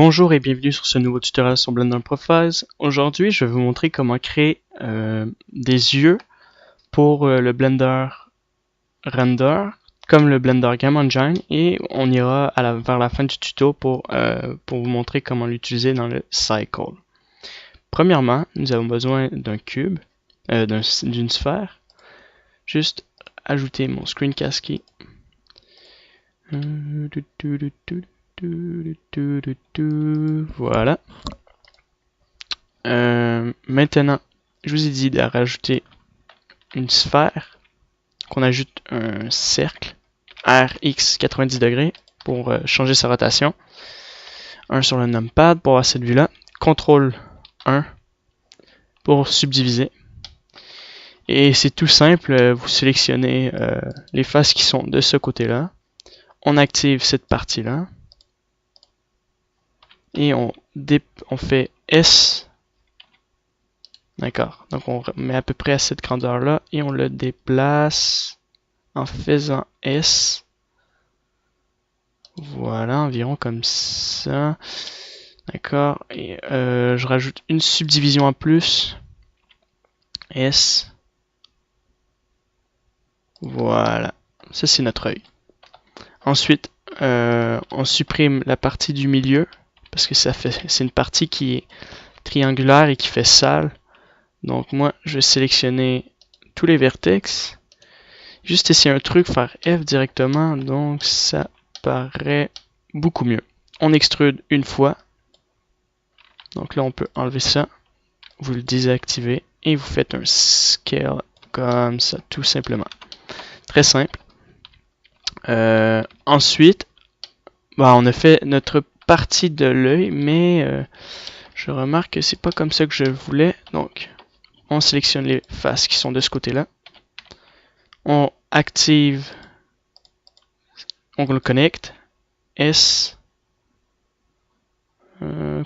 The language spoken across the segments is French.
Bonjour et bienvenue sur ce nouveau tutoriel sur Blender Profiles. Aujourd'hui, je vais vous montrer comment créer des yeux pour le Blender Render, comme le Blender Game Engine, et on ira vers la fin du tuto pour vous montrer comment l'utiliser dans le Cycle. Premièrement, nous avons besoin d'un cube, d'une sphère. Juste ajouter mon screencast key. Voilà. Maintenant, je vous ai dit de rajouter une sphère, qu'on ajoute un cercle RX 90 degrés pour changer sa rotation. Un sur le numpad pour avoir cette vue-là. CTRL 1 pour subdiviser. Et c'est tout simple, vous sélectionnez les faces qui sont de ce côté-là. On active cette partie-là. Et on fait S. D'accord. Donc on met à peu près à cette grandeur-là et on le déplace en faisant S. Voilà, environ comme ça. D'accord. Et je rajoute une subdivision en plus. S. Voilà. Ça c'est notre œil. Ensuite, on supprime la partie du milieu parce que c'est une partie qui est triangulaire et qui fait sale. Donc moi, je vais sélectionner tous les vertex. Juste essayer un truc, faire F directement, donc ça paraît beaucoup mieux. On extrude une fois. Donc là, on peut enlever ça. Vous le désactivez et vous faites un scale comme ça, tout simplement. Très simple. Ensuite, on a fait notre partie de l'œil, mais je remarque que c'est pas comme ça que je voulais. Donc, on sélectionne les faces qui sont de ce côté-là. On active, on le connecte, S,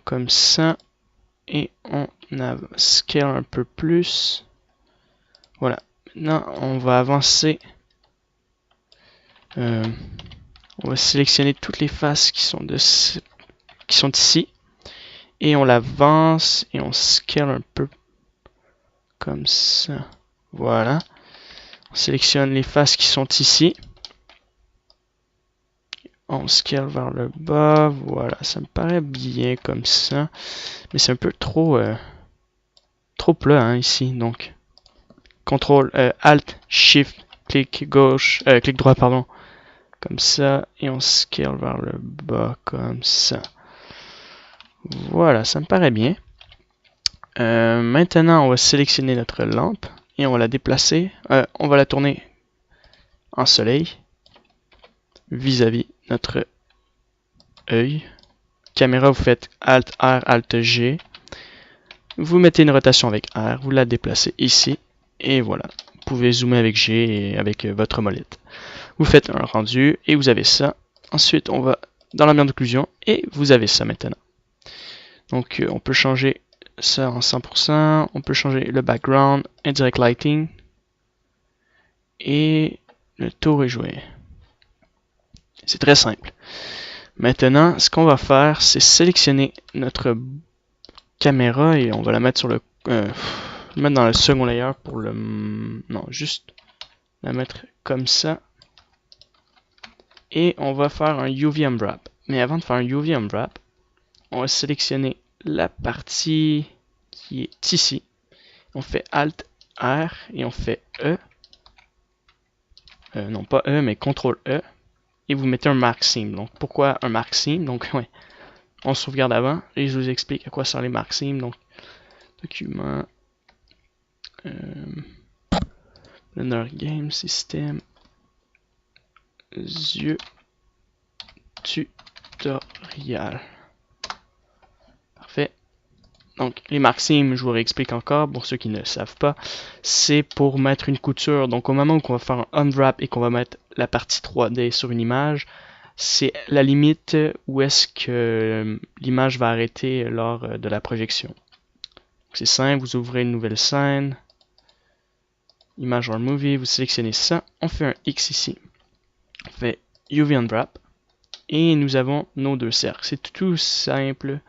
comme ça, et on scale un peu plus. Voilà. Maintenant, on va avancer. On va sélectionner toutes les faces qui sont ici. Et on l'avance et on scale un peu comme ça. Voilà. On sélectionne les faces qui sont ici. On scale vers le bas. Voilà, ça me paraît bien comme ça. Mais c'est un peu trop plat hein, ici. Donc, CTRL, Alt, Shift, clic gauche, clic droit, pardon. Comme ça. Et on scale vers le bas comme ça. Voilà, ça me paraît bien. Maintenant, on va sélectionner notre lampe et on va la déplacer. On va la tourner en soleil vis-à-vis notre œil. Caméra, vous faites Alt R, Alt G. Vous mettez une rotation avec R, vous la déplacez ici et voilà. Vous pouvez zoomer avec G et avec votre molette. Vous faites un rendu et vous avez ça. Ensuite, on va dans la lumière d'occlusion et vous avez ça maintenant. Donc, on peut changer ça en 100%. On peut changer le background, indirect lighting. Et le tour est joué. C'est très simple. Maintenant, ce qu'on va faire, c'est sélectionner notre caméra et on va la mettre sur le... mettre dans le second layer pour le... Non, juste la mettre comme ça. Et on va faire un UV Unwrap. Mais avant de faire un UV Unwrap, on va sélectionner la partie qui est ici. On fait Alt R et on fait E. Non pas E, mais CTRL E. Et vous mettez un mark seam. Donc pourquoi un mark seam? Donc ouais, on sauvegarde avant et je vous explique à quoi servent les mark seam. Donc document, Blender Game System, yeux, tutorial. Parfait. Donc les mark seam, je vous réexplique encore pour ceux qui ne le savent pas, c'est pour mettre une couture. Donc au moment où on va faire un unwrap et qu'on va mettre la partie 3D sur une image, c'est la limite où est-ce que l'image va arrêter lors de la projection. C'est simple, vous ouvrez une nouvelle scène, Image or Movie, vous sélectionnez ça, on fait un X ici, on fait UV Unwrap, Et nous avons nos deux cercles. C'est tout simple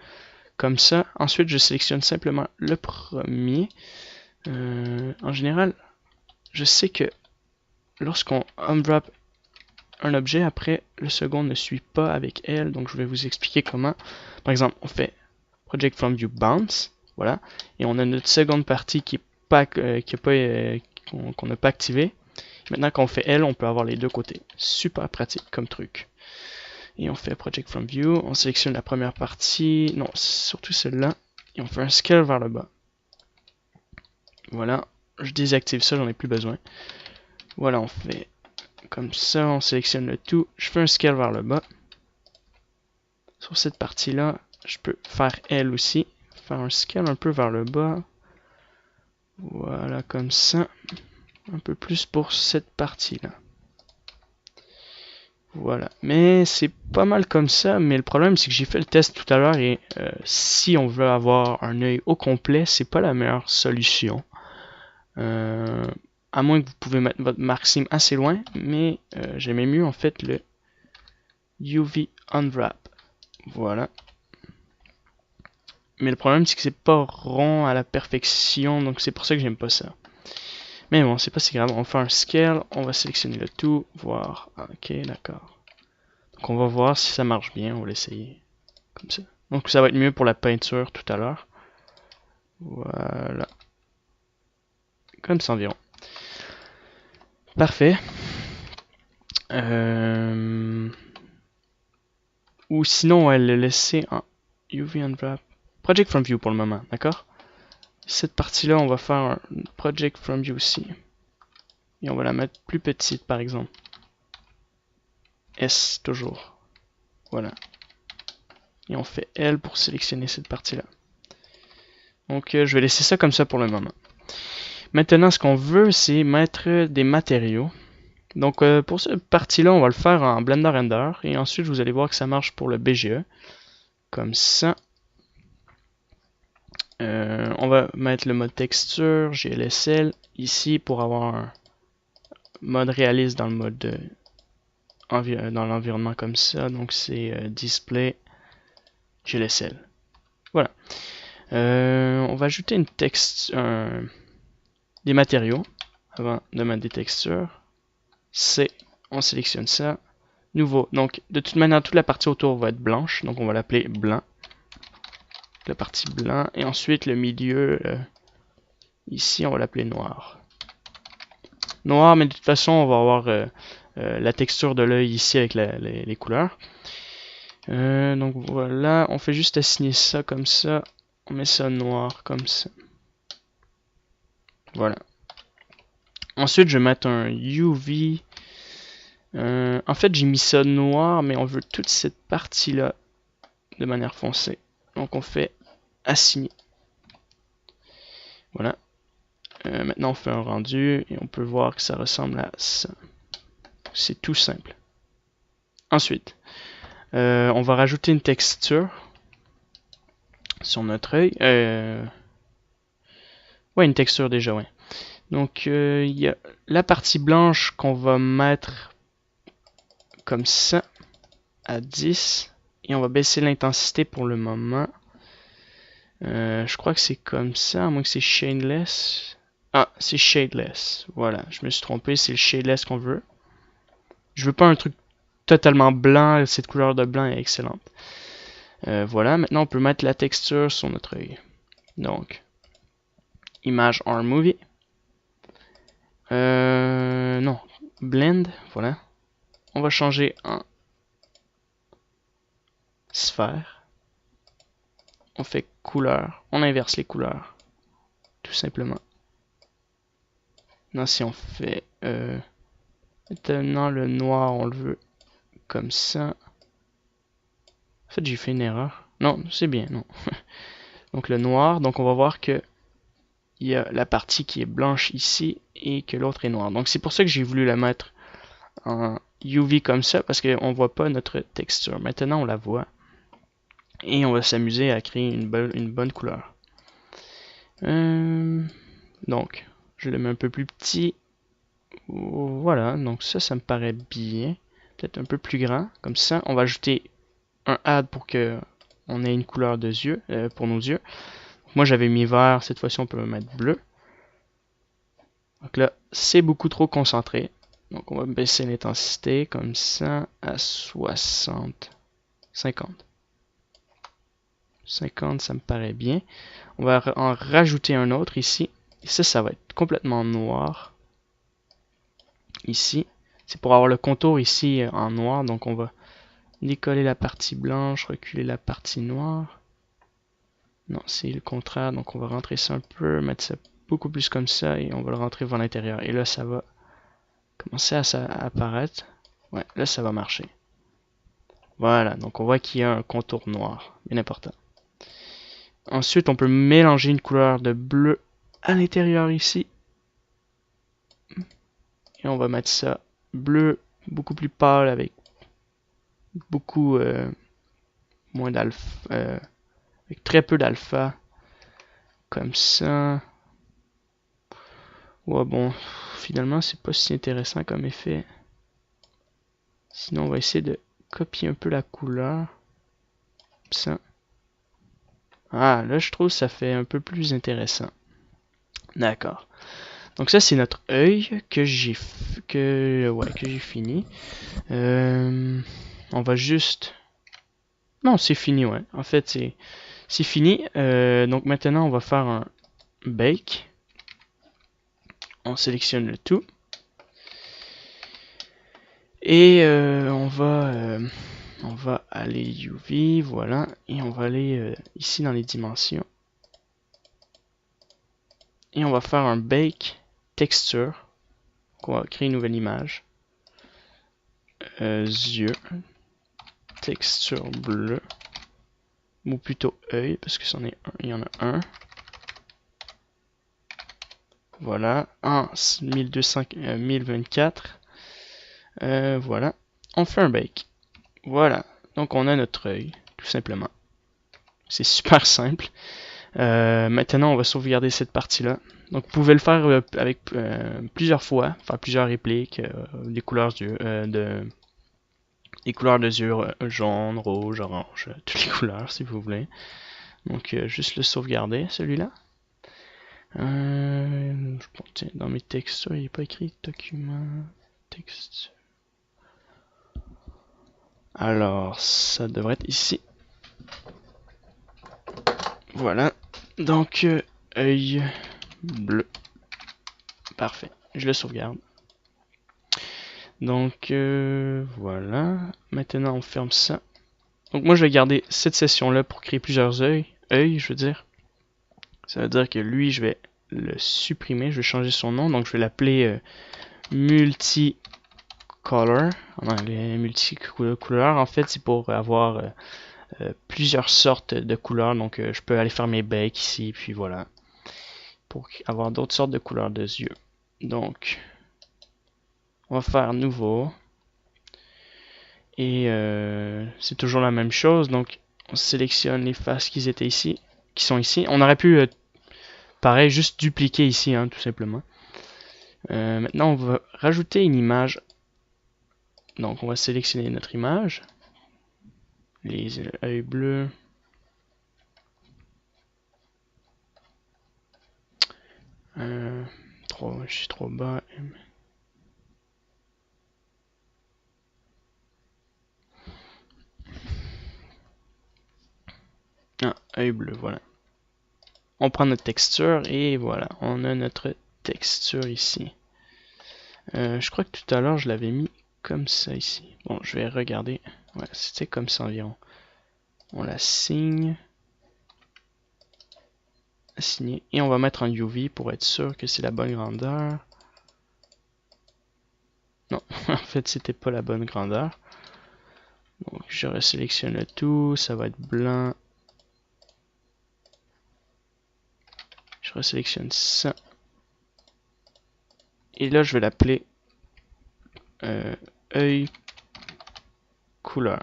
comme ça. Ensuite, je sélectionne simplement le premier. En général, je sais que lorsqu'on unwrap un objet, après, le second ne suit pas avec elle. Donc, je vais vous expliquer comment. Par exemple, on fait Project from View Bounce. Voilà. Et on a notre seconde partie qui est pas, qu'on n'a pas activée. Maintenant, quand on fait elle, on peut avoir les deux côtés. Super pratique comme truc. Et on fait Project from View. On sélectionne la première partie. Non, surtout celle-là. Et on fait un scale vers le bas. Voilà. Je désactive ça, j'en ai plus besoin. Voilà, on fait comme ça. On sélectionne le tout. Je fais un scale vers le bas. Sur cette partie-là, je peux faire elle aussi. Faire un scale un peu vers le bas. Voilà, comme ça. Un peu plus pour cette partie-là. Voilà, mais c'est pas mal comme ça, mais le problème c'est que j'ai fait le test tout à l'heure et si on veut avoir un œil au complet, c'est pas la meilleure solution. À moins que vous pouvez mettre votre mark-sim assez loin, mais j'aimais mieux en fait le UV Unwrap. Voilà. Mais le problème c'est que c'est pas rond à la perfection, donc c'est pour ça que j'aime pas ça. Mais bon, c'est pas si grave, on fait un scale, on va sélectionner le tout, voir, ok, d'accord. Donc on va voir si ça marche bien, on va l'essayer comme ça. Donc ça va être mieux pour la peinture tout à l'heure. Voilà. Comme ça environ. Parfait. Ou sinon on va le laisser en UV Unwrap. Project from View pour le moment, d'accord? Cette partie-là, on va faire un Project from View aussi. Et on va la mettre plus petite par exemple. S toujours. Voilà. Et on fait L pour sélectionner cette partie-là. Donc je vais laisser ça comme ça pour le moment. Maintenant, ce qu'on veut, c'est mettre des matériaux. Donc pour cette partie-là, on va le faire en Blender Render. Et ensuite, vous allez voir que ça marche pour le BGE. Comme ça. On va mettre le mode texture, GLSL, ici pour avoir un mode réaliste dans le mode dans l'environnement comme ça. Donc c'est Display, GLSL. Voilà. On va ajouter une des matériaux avant de mettre des textures. On sélectionne ça. Nouveau. Donc de toute manière, toute la partie autour va être blanche. Donc on va l'appeler blanc. La partie blanc. Et ensuite le milieu, ici on va l'appeler noir. Noir, mais de toute façon on va avoir la texture de l'œil ici avec les couleurs. Donc voilà, on fait juste assigner ça comme ça. On met ça noir comme ça. Voilà. Ensuite, je vais mettre un UV. En fait, j'ai mis ça noir, mais on veut toute cette partie-là de manière foncée. Donc, on fait assigner. Voilà. Maintenant, on fait un rendu et on peut voir que ça ressemble à ça. C'est tout simple. Ensuite, on va rajouter une texture sur notre œil. Ouais, une texture déjà, ouais. Donc, il y a la partie blanche qu'on va mettre comme ça à 10 et on va baisser l'intensité pour le moment. Je crois que c'est comme ça, à moins que c'est shadeless. Ah, c'est shadeless. Voilà, je me suis trompé, c'est le shadeless qu'on veut. Je veux pas un truc totalement blanc, cette couleur de blanc est excellente. Voilà, maintenant on peut mettre la texture sur notre œil. Donc, image arm movie. Non, blend, voilà. On va changer en sphère. On fait couleur, on inverse les couleurs, tout simplement. Maintenant, si on fait maintenant le noir, on le veut comme ça. En fait, j'ai fait une erreur. Non, c'est bien, non. Donc le noir, donc on va voir que il y a la partie qui est blanche ici et que l'autre est noire. Donc c'est pour ça que j'ai voulu la mettre en UV comme ça, parce qu'on voit pas notre texture. Maintenant, on la voit. Et on va s'amuser à créer une bonne couleur. Donc, je le mets un peu plus petit. Voilà, donc ça me paraît bien. peut-être un peu plus grand, comme ça. On va ajouter un add pour que on ait une couleur de yeux, pour nos yeux. Moi j'avais mis vert, cette fois-ci on peut mettre bleu. Donc là, c'est beaucoup trop concentré. Donc on va baisser l'intensité comme ça à 60, 50. 50, ça me paraît bien. On va en rajouter un autre ici. Et ça va être complètement noir. Ici. C'est pour avoir le contour ici en noir. Donc on va décoller la partie blanche, reculer la partie noire. Non, c'est le contraire. Donc on va rentrer ça un peu, mettre ça beaucoup plus comme ça et on va le rentrer vers l'intérieur. Et là, ça va commencer à apparaître. Ouais, là, ça va marcher. Voilà, donc on voit qu'il y a un contour noir. Bien important. Ensuite, on peut mélanger une couleur de bleu à l'intérieur ici. Et on va mettre ça bleu beaucoup plus pâle avec beaucoup moins d'alpha, avec très peu d'alpha. Comme ça. Ouais, bon, finalement, c'est pas si intéressant comme effet. Sinon, on va essayer de copier un peu la couleur. Comme ça. Ah, là, je trouve que ça fait un peu plus intéressant. D'accord. Donc ça, c'est notre œil que j'ai fini. On va juste... Non, c'est fini, ouais. En fait, c'est fini. Donc maintenant, on va faire un bake. On sélectionne le tout. Et on va aller UV, voilà. Et on va aller ici dans les dimensions. Et on va faire un bake texture. Donc on va créer une nouvelle image. Yeux. Texture bleu. Ou plutôt œil, parce que il y en a un. Voilà, en 1024. Voilà, on fait un bake. Voilà, donc on a notre œil, tout simplement. C'est super simple. Maintenant, on va sauvegarder cette partie-là. Donc, vous pouvez le faire avec plusieurs fois, faire plusieurs répliques, des couleurs d'yeux, des couleurs de yeux jaune, rouge, orange, toutes les couleurs si vous voulez. Donc, juste le sauvegarder, celui-là. Dans mes textures, il n'est pas écrit document, texture. Alors, ça devrait être ici. Voilà. Donc, œil bleu. Parfait. Je le sauvegarde. Donc, voilà. Maintenant, on ferme ça. Donc, moi, je vais garder cette session-là pour créer plusieurs œils. Je veux dire. Ça veut dire que lui, je vais le supprimer. Je vais changer son nom. Donc, je vais l'appeler multicolor. En anglais, multicouleur. En fait, c'est pour avoir plusieurs sortes de couleurs. Donc, je peux aller faire mes bakes ici. Puis voilà. Pour avoir d'autres sortes de couleurs de yeux. Donc, on va faire nouveau. Et c'est toujours la même chose. Donc, on sélectionne les faces qui étaient ici, qui sont ici. On aurait pu, pareil, juste dupliquer ici, hein, tout simplement. Maintenant, on va rajouter une image. Donc, on va sélectionner notre image. Les yeux bleus. Je suis trop bas. Ah, œil bleu, voilà. On prend notre texture et voilà, on a notre texture ici. Je crois que tout à l'heure, je l'avais mis comme ça ici. Bon, je vais regarder. Ouais, c'était comme ça environ. On la signe. Signer. Et on va mettre en UV pour être sûr que c'est la bonne grandeur. Non, en fait, c'était pas la bonne grandeur. Donc, je resélectionne le tout. Ça va être blanc. Je resélectionne ça. Et là, je vais l'appeler œil couleur.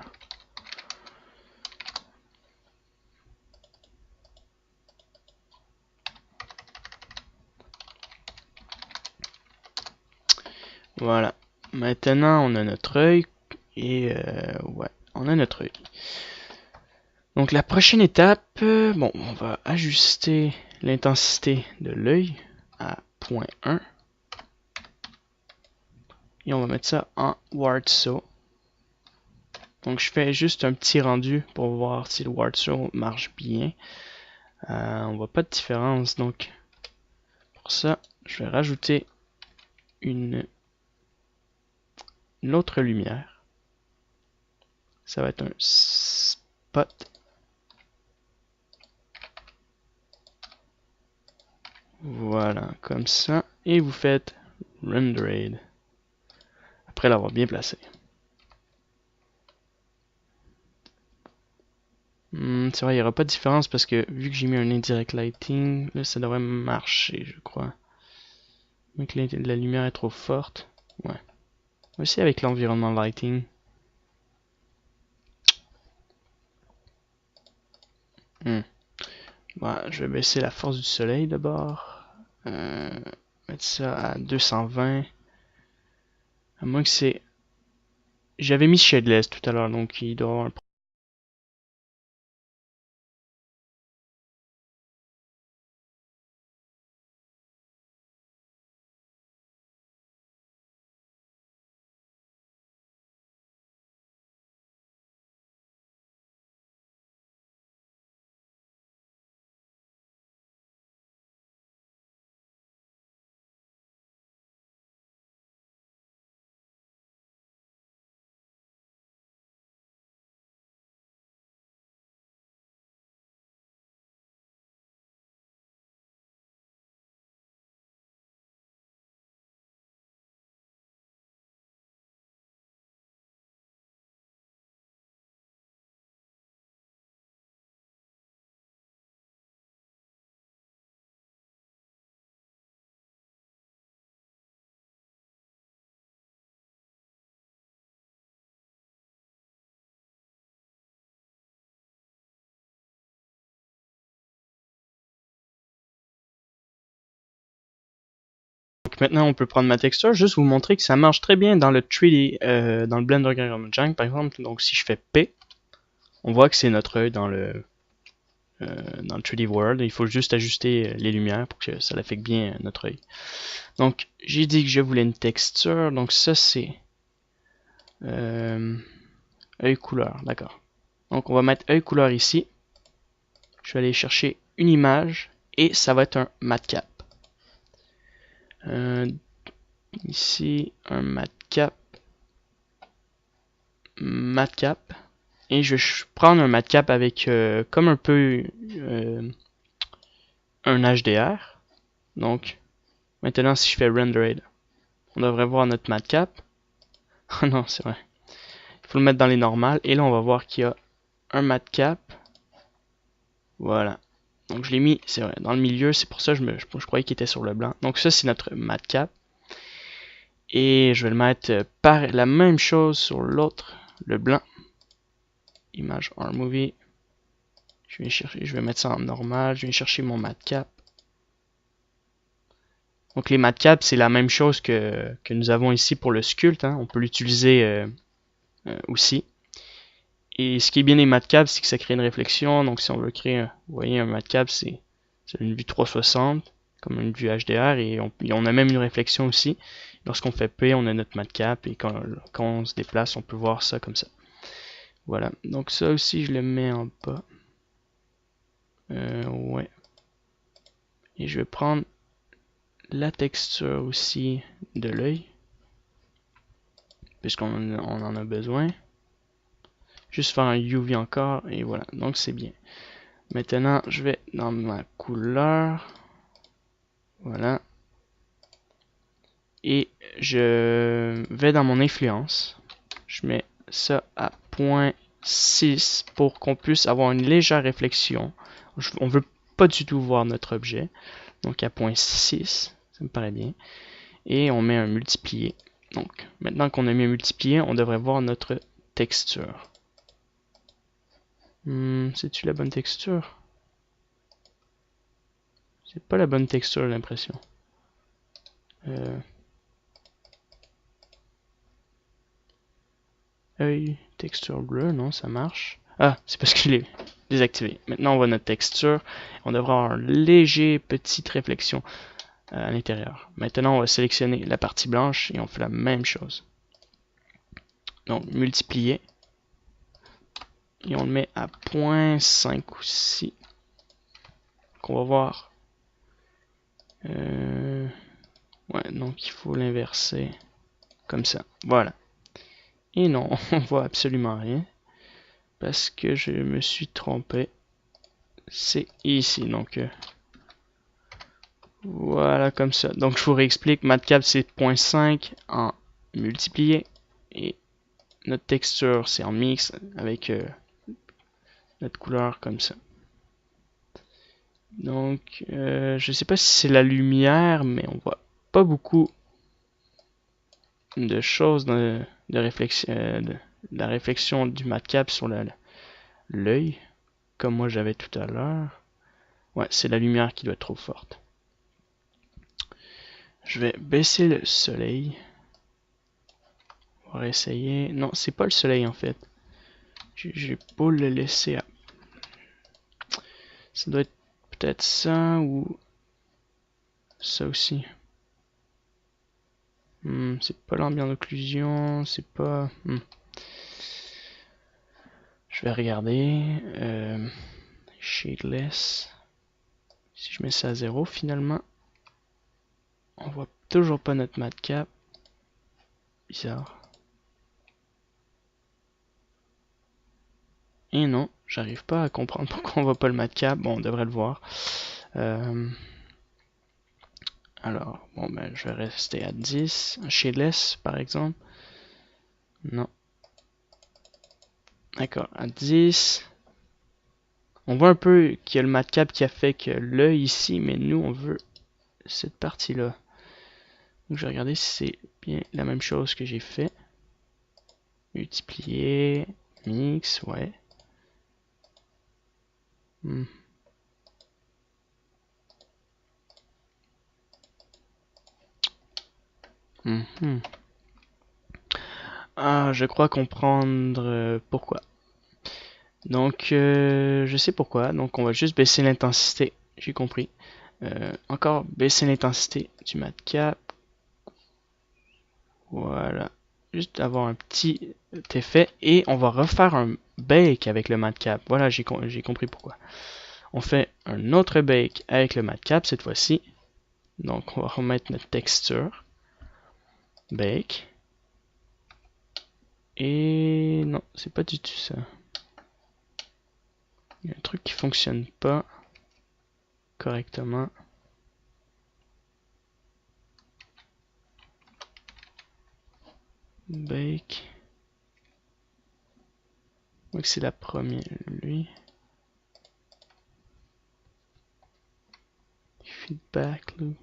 Voilà. Maintenant, on a notre œil. Et ouais, on a notre œil. Donc la prochaine étape, bon, on va ajuster l'intensité de l'œil à 0.1. Et on va mettre ça en Wartso. Donc je fais juste un petit rendu pour voir si le Wartso marche bien. On voit pas de différence, donc pour ça, je vais rajouter une autre lumière. Ça va être un spot. Voilà, comme ça. Et vous faites rendered. Après l'avoir bien placé. C'est vrai, il n'y aura pas de différence parce que vu que j'ai mis un indirect lighting, là ça devrait marcher, je crois. Mais que la lumière est trop forte. Ouais. Aussi avec l'environnement lighting. Bon, je vais baisser la force du soleil d'abord. Mettre ça à 220. À moins que c'est... J'avais mis shadeless tout à l'heure, donc il doit avoir un... Donc maintenant on peut prendre ma texture, juste vous montrer que ça marche très bien dans le 3D, dans le Blender Diagram Junk par exemple. Donc si je fais P, on voit que c'est notre œil dans le 3D World. Il faut juste ajuster les lumières pour que ça l'affecte bien notre œil. Donc j'ai dit que je voulais une texture, donc ça c'est œil couleur, d'accord. Donc on va mettre œil couleur ici. Je vais aller chercher une image et ça va être un matcap. Ici un matcap, et je vais prendre un matcap avec comme un peu un HDR. Donc maintenant si je fais rendered, on devrait voir notre matcap. Oh non, c'est vrai. Il faut le mettre dans les normales et là on va voir qu'il y a un matcap. Voilà. Donc je l'ai mis, c'est vrai, dans le milieu, c'est pour ça que je croyais qu'il était sur le blanc. Donc ça c'est notre matcap. Et je vais le mettre par la même chose sur l'autre, le blanc. Image Arm Movie. Je vais mettre ça en normal. Je vais chercher mon matcap. Donc les matcaps, c'est la même chose que nous avons ici pour le sculpt. Hein. On peut l'utiliser aussi. Et ce qui est bien des matcaps, c'est que ça crée une réflexion. Donc si on veut créer, vous voyez, un matcap, c'est une vue 360, comme une vue HDR. Et on a même une réflexion aussi. Lorsqu'on fait P, on a notre matcap. Et quand on se déplace, on peut voir ça comme ça. Voilà. Donc ça aussi, je le mets en bas. Ouais. Et je vais prendre la texture aussi de l'œil, puisqu'on en a besoin. Juste faire un UV encore, et voilà. Donc c'est bien. Maintenant, je vais dans ma couleur. Voilà. Et je vais dans mon influence. Je mets ça à 0.6 pour qu'on puisse avoir une légère réflexion. On veut pas du tout voir notre objet. Donc à 0.6, ça me paraît bien. Et on met un multiplié. Donc maintenant qu'on a mis un multiplié, on devrait voir notre texture. C'est-tu la bonne texture? C'est pas la bonne texture, j'ai l'impression. œil, texture bleue, non, ça marche. Ah, c'est parce que je l'ai désactivé. Maintenant, on voit notre texture. On devrait avoir une légère petite réflexion à l'intérieur. Maintenant, on va sélectionner la partie blanche et on fait la même chose. Donc, multiplier. Et on le met à 0.5 aussi. Qu'on va voir. Ouais, donc il faut l'inverser. Comme ça. Voilà. Et non, on voit absolument rien. Parce que je me suis trompé. C'est ici. Donc, voilà, comme ça. Donc, je vous réexplique. Matcap, c'est 0.5 en multiplié. Et notre texture, c'est en mix avec notre couleur comme ça. Donc, je sais pas si c'est la lumière, mais on voit pas beaucoup de choses de réflexion, de la réflexion du matcap sur l'œil, comme moi j'avais tout à l'heure. Ouais, c'est la lumière qui doit être trop forte. Je vais baisser le soleil. On va essayer. Non, c'est pas le soleil en fait. J'ai pas le laisser. Ça doit être peut-être ça ou ça aussi. C'est pas l'ambiance d'occlusion, c'est pas. Je vais regarder. Shadeless. Si je mets ça à 0, finalement, on voit toujours pas notre matcap. Bizarre. Et non, j'arrive pas à comprendre pourquoi on voit pas le matcap. Bon, on devrait le voir. Alors, bon, ben, je vais rester à 10. Shadeless, par exemple. Non. D'accord, à 10. On voit un peu qu'il y a le matcap qui affecte l'œil ici, mais nous, on veut cette partie-là. Donc, je vais regarder si c'est bien la même chose que j'ai fait. Multiplier, mix, ouais. Ah, je crois comprendre pourquoi. Donc, je sais pourquoi. Donc, on va juste baisser l'intensité. J'ai compris. Encore baisser l'intensité du matcap. Voilà. Juste avoir un petit effet. Et on va refaire un bake avec le matcap. Voilà, j'ai compris pourquoi. On fait un autre bake avec le matcap cette fois-ci. Donc, on va remettre notre texture. Bake. Et non, c'est pas du tout ça. Il y a un truc qui fonctionne pas correctement. Bake. Donc c'est la première, lui. Feedback loop.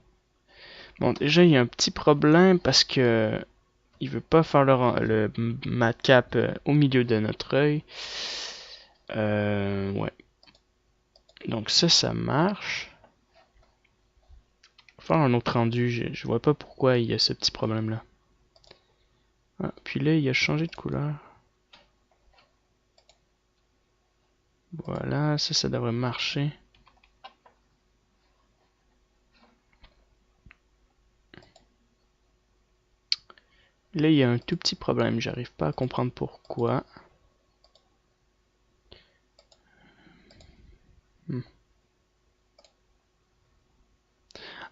Bon, déjà il y a un petit problème parce que il veut pas faire le matcap au milieu de notre œil. Ouais. Donc ça marche. Faire un autre rendu, je vois pas pourquoi il y a ce petit problème là. Ah, puis là il a changé de couleur. Voilà, ça devrait marcher. Là, il y a un tout petit problème. J'arrive pas à comprendre pourquoi.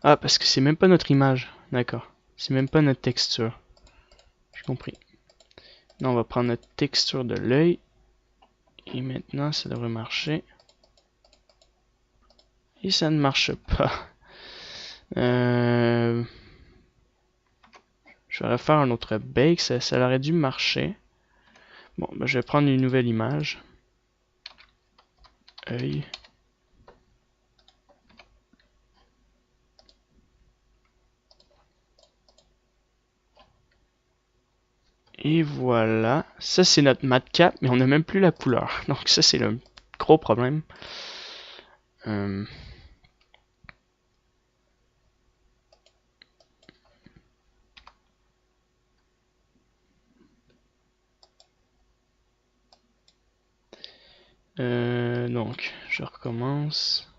Ah, parce que c'est même pas notre image. D'accord. C'est même pas notre texture. J'ai compris. Là, on va prendre notre texture de l'œil. Et maintenant, ça devrait marcher. Et ça ne marche pas. Je vais refaire un autre bake. Ça aurait dû marcher. Bon, ben, je vais prendre une nouvelle image. Œil. Et voilà. Ça, c'est notre matcap, mais on n'a même plus la couleur. Donc ça, c'est le gros problème. Donc, je recommence.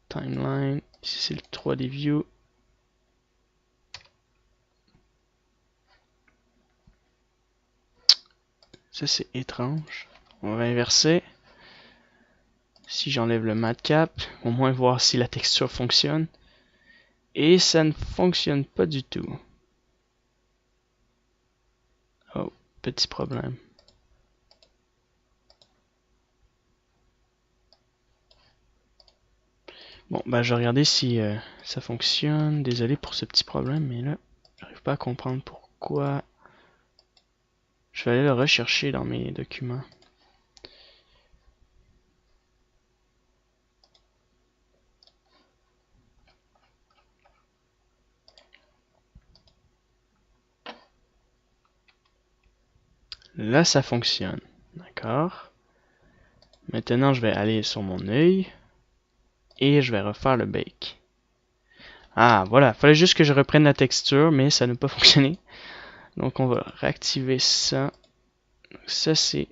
Timeline. Ici, c'est le 3D view. Ça, c'est étrange. On va inverser. Si j'enlève le matcap, au moins voir si la texture fonctionne. Et ça ne fonctionne pas du tout. Oh, petit problème. Bon, bah je vais regarder si ça fonctionne. Désolé pour ce petit problème, mais là, j'arrive pas à comprendre pourquoi. Je vais aller le rechercher dans mes documents. Là, ça fonctionne. D'accord. Maintenant, je vais aller sur mon œil et je vais refaire le bake. Ah, voilà. Fallait juste que je reprenne la texture, mais ça n'a pas fonctionné. Donc, on va réactiver ça. Donc, ça, c'est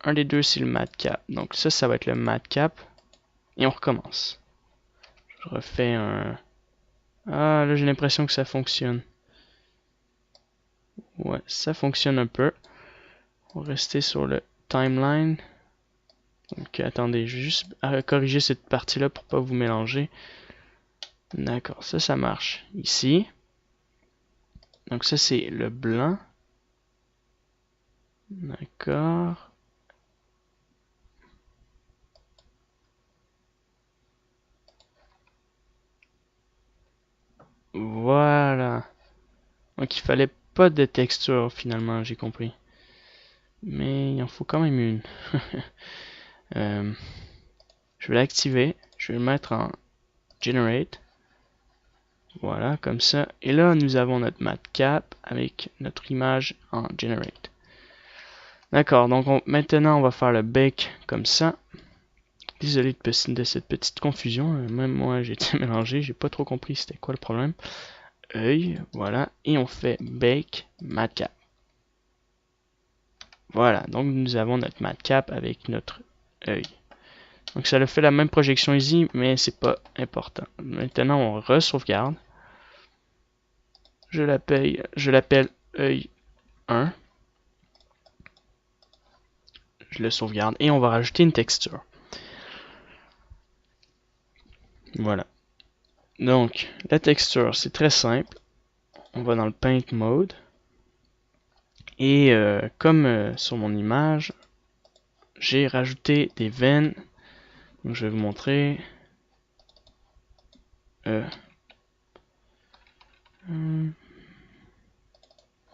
un des deux, c'est le matcap. Donc, ça va être le matcap. Et on recommence. Je refais un... Ah, là, j'ai l'impression que ça fonctionne. Ouais, ça fonctionne un peu. On va rester sur le timeline. Donc, attendez, je vais juste corriger cette partie-là pour pas vous mélanger. D'accord, ça marche ici. Donc, ça, c'est le blanc. D'accord. Voilà. Donc, il fallait pas de texture, finalement, j'ai compris. Mais il en faut quand même une. Je vais l'activer. Je vais le mettre en Generate. Voilà, comme ça. Et là, nous avons notre matcap avec notre image en Generate. D'accord, donc maintenant, on va faire le bake comme ça. Désolé de cette petite confusion. Même moi, j'ai été mélangé. J'ai pas trop compris c'était quoi le problème. Œil, voilà. Et on fait bake matcap. Voilà, donc nous avons notre matcap avec notre œil. Donc ça le fait la même projection ici, mais c'est pas important. Maintenant, on re-sauvegarde. Je l'appelle œil 1. Je le sauvegarde et on va rajouter une texture. Voilà. Donc, la texture, c'est très simple. On va dans le Paint Mode. Et comme sur mon image, j'ai rajouté des veines. Donc, je vais vous montrer.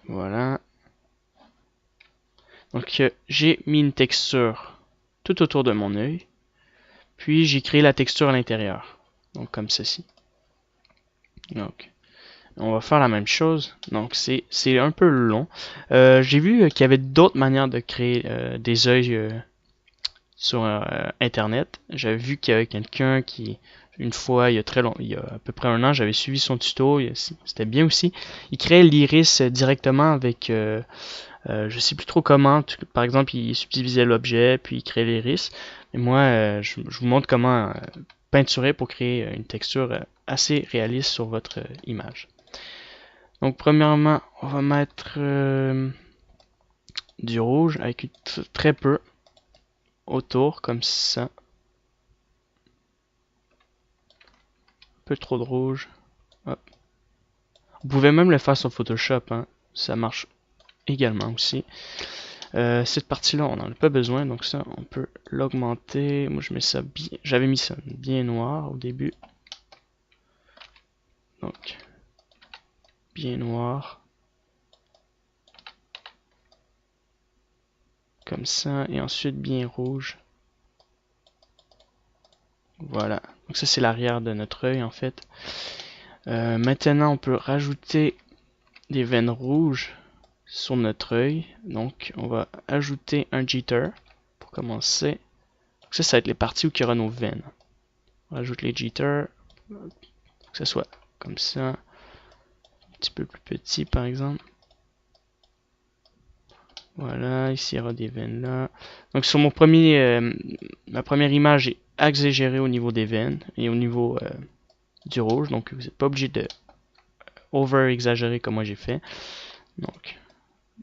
Voilà. Donc, j'ai mis une texture tout autour de mon œil. Puis, j'ai créé la texture à l'intérieur. Donc, comme ceci. Donc, on va faire la même chose. Donc, c'est un peu long. J'ai vu qu'il y avait d'autres manières de créer des œils sur Internet. J'avais vu qu'il y avait quelqu'un qui, une fois, il y a il y a à peu près un an, j'avais suivi son tuto. C'était bien aussi. Il créait l'iris directement avec, je sais plus trop comment. Par exemple, il subdivisait l'objet, puis il créait l'iris. Et moi, je vous montre comment peinturer pour créer une texture assez réaliste sur votre image. Donc, premièrement, on va mettre du rouge avec très peu autour, comme ça. Un peu trop de rouge. Hop. Vous pouvez même le faire sur Photoshop, hein. Ça marche également aussi. Cette partie-là, on n'en a pas besoin, donc ça, on peut l'augmenter. Moi, je mets ça bien. J'avais mis ça bien noir au début. Donc, bien noir. Comme ça, et ensuite bien rouge. Voilà. Donc ça, c'est l'arrière de notre œil, en fait. Maintenant, on peut rajouter des veines rouges sur notre œil. Donc, on va ajouter un jitter pour commencer. Donc ça va être les parties où il y aura nos veines. On rajoute les jitters, que ce soit comme ça, un petit peu plus petit par exemple. Voilà, ici il y aura des veines là. Donc sur mon premier, ma première image, j'ai exagéré au niveau des veines et au niveau du rouge. Donc vous n'êtes pas obligé de over-exagérer comme moi j'ai fait. Donc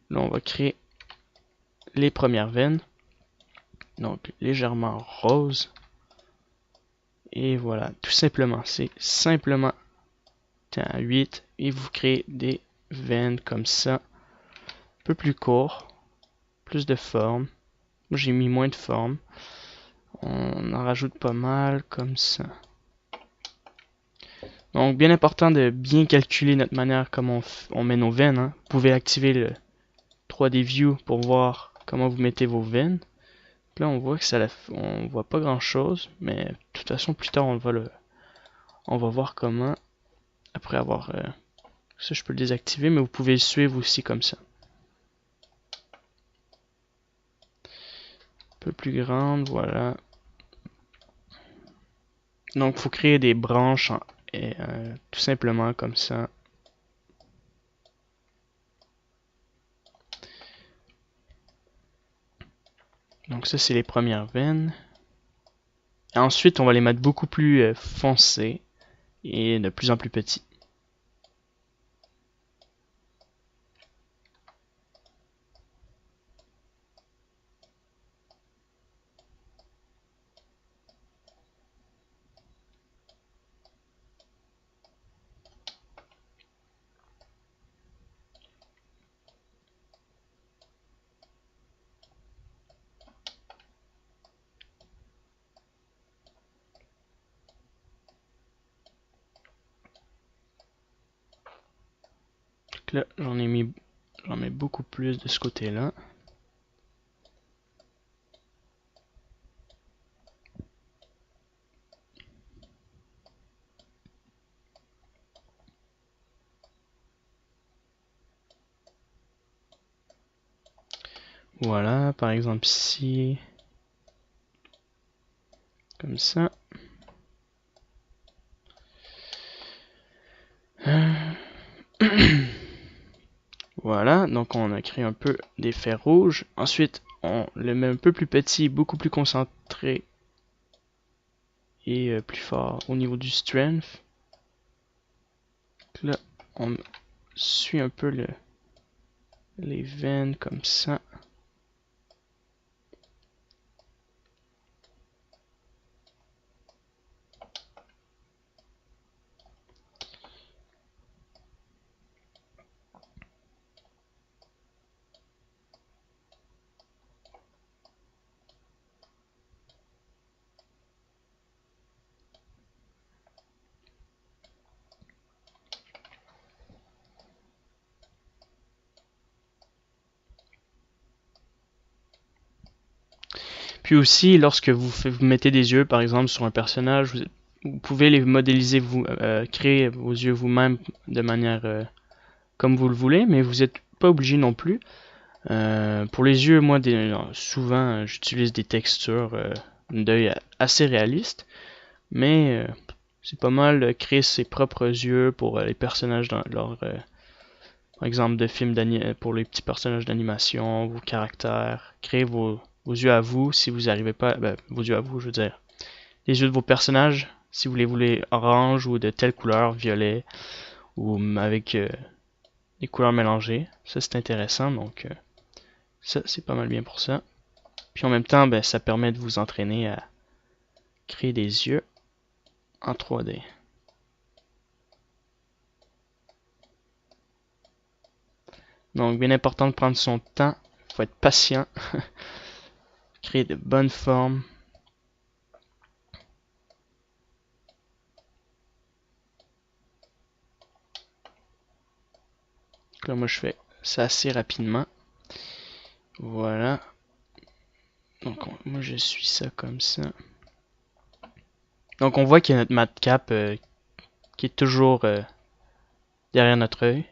là on va créer les premières veines. Donc légèrement rose. Et voilà, tout simplement, c'est simplement à 8 et vous créez des veines comme ça, un peu plus court, plus de forme. Moi j'ai mis moins de forme. On en rajoute pas mal comme ça. Donc bien important de bien calculer notre manière comment on met nos veines. Hein. Vous pouvez activer le 3D View pour voir comment vous mettez vos veines. Là on voit que ça on voit pas grand chose, mais de toute façon plus tard on va voir comment après avoir ça je peux le désactiver, mais vous pouvez le suivre aussi comme ça. Un peu plus grande, voilà. Donc il faut créer des branches tout simplement comme ça. Donc ça c'est les premières veines. Et ensuite on va les mettre beaucoup plus foncées et de plus en plus petits. Donc là j'en mets beaucoup plus de ce côté-là. Voilà, par exemple ici, comme ça. Voilà, donc on a créé un peu des fers rouges. Ensuite, on le met un peu plus petit, beaucoup plus concentré et plus fort au niveau du strength. Là, on suit un peu les veines comme ça. Puis aussi, lorsque vous mettez des yeux, par exemple, sur un personnage, vous pouvez les modéliser, créer vos yeux vous-même de manière comme vous le voulez, mais vous n'êtes pas obligé non plus. Pour les yeux, moi, souvent, j'utilise des textures d'œil assez réalistes, mais c'est pas mal de créer ses propres yeux pour les personnages dans leur, par exemple, de films pour les petits personnages d'animation, vos caractères, créer vos yeux à vous si vous n'arrivez pas, vos yeux à vous, je veux dire, les yeux de vos personnages, si vous les voulez orange ou de telle couleur, violet, ou avec des couleurs mélangées, ça c'est intéressant, donc ça c'est pas mal bien pour ça. Puis en même temps, ça permet de vous entraîner à créer des yeux en 3D. Donc bien important de prendre son temps, il faut être patient, créer de bonnes formes. Donc là moi je fais ça assez rapidement. Voilà. Donc moi je suis ça comme ça. Donc on voit qu'il y a notre matcap qui est toujours derrière notre œil.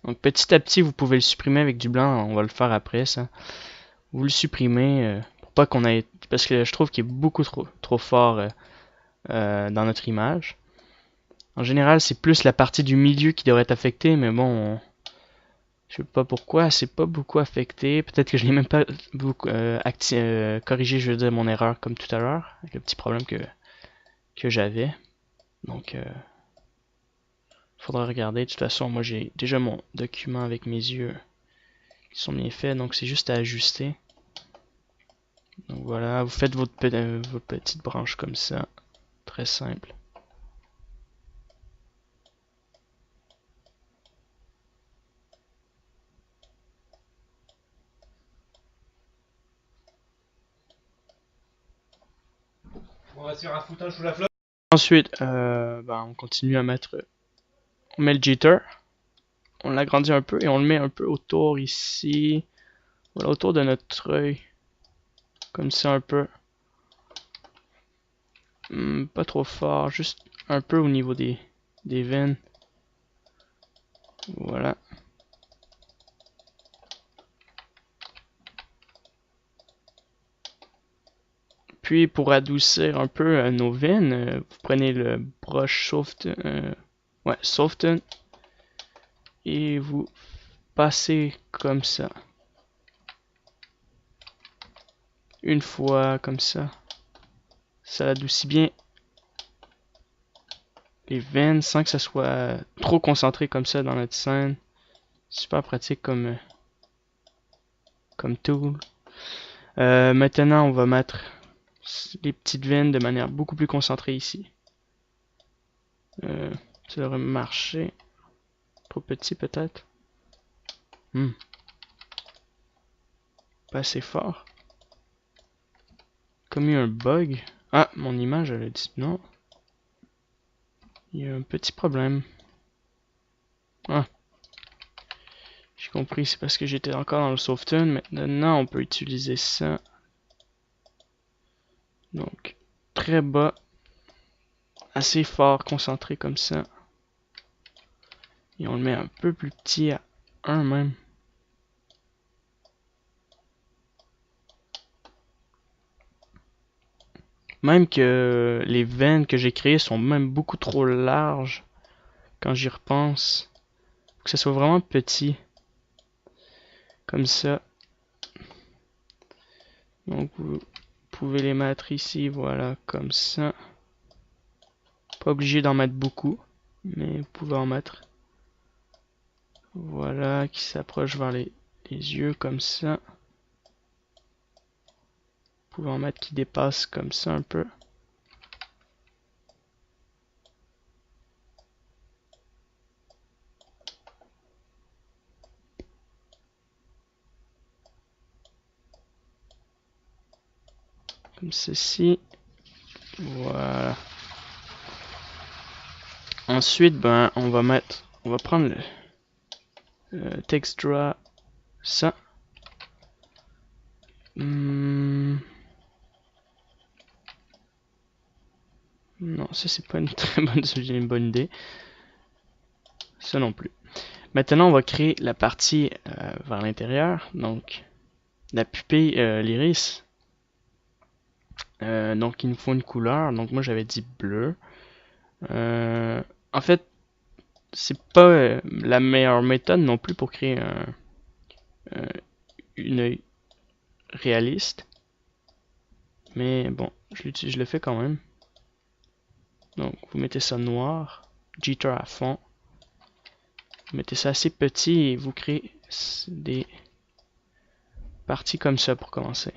Donc petit à petit vous pouvez le supprimer avec du blanc, on va le faire après ça. Vous le supprimez pour pas qu'on ait, parce que je trouve qu'il est beaucoup trop fort dans notre image. En général c'est plus la partie du milieu qui devrait être affectée, mais bon Je sais pas pourquoi, c'est pas beaucoup affecté. Peut-être que je n'ai même pas beaucoup corrigé, je veux dire, mon erreur comme tout à l'heure, avec le petit problème que j'avais. Donc, faudra regarder. De toute façon, moi j'ai déjà mon document avec mes yeux qui sont bien faits, donc c'est juste à ajuster. Donc voilà, vous faites votre petite branche comme ça, très simple. On va se faire un foutage sous la flotte. Ensuite, on continue à mettre, on met le jitter, on l'agrandit un peu et on le met un peu autour ici, voilà, autour de notre œil, comme ça un peu. Pas trop fort, juste un peu au niveau des veines. Voilà. Puis pour adoucir un peu nos veines, vous prenez le brush soften et vous passez comme ça. Une fois comme ça. Ça adoucit bien les veines sans que ça soit trop concentré comme ça dans notre scène. Super pratique comme tool. Maintenant, on va mettre les petites veines de manière beaucoup plus concentrée ici. Ça devrait marcher. Trop petit peut-être. Pas assez fort. Comme il y a un bug. Ah, mon image elle a dit non. Il y a un petit problème. Ah, j'ai compris, c'est parce que j'étais encore dans le soften. Maintenant, on peut utiliser ça. Donc, très bas. Assez fort, concentré comme ça. Et on le met un peu plus petit à 1 même. Même que les veines que j'ai créées sont même beaucoup trop larges quand j'y repense. Faut que ça soit vraiment petit. Comme ça. Donc vous pouvez les mettre ici, voilà, comme ça. Pas obligé d'en mettre beaucoup, mais vous pouvez en mettre. Voilà, qui s'approche vers les yeux comme ça. Vous pouvez en mettre qui dépasse comme ça un peu. Comme ceci. Voilà. Ensuite, on va prendre le texture ça. Non, ça c'est pas une très bonne idée. Ça non plus. Maintenant, on va créer la partie vers l'intérieur. Donc, la pupille, l'iris. Donc, il nous faut une couleur. Donc, moi j'avais dit bleu. En fait, c'est pas la meilleure méthode non plus pour créer une œil réaliste. Mais bon, je le fais quand même. Donc, vous mettez ça noir, jitter à fond. Vous mettez ça assez petit et vous créez des parties comme ça pour commencer.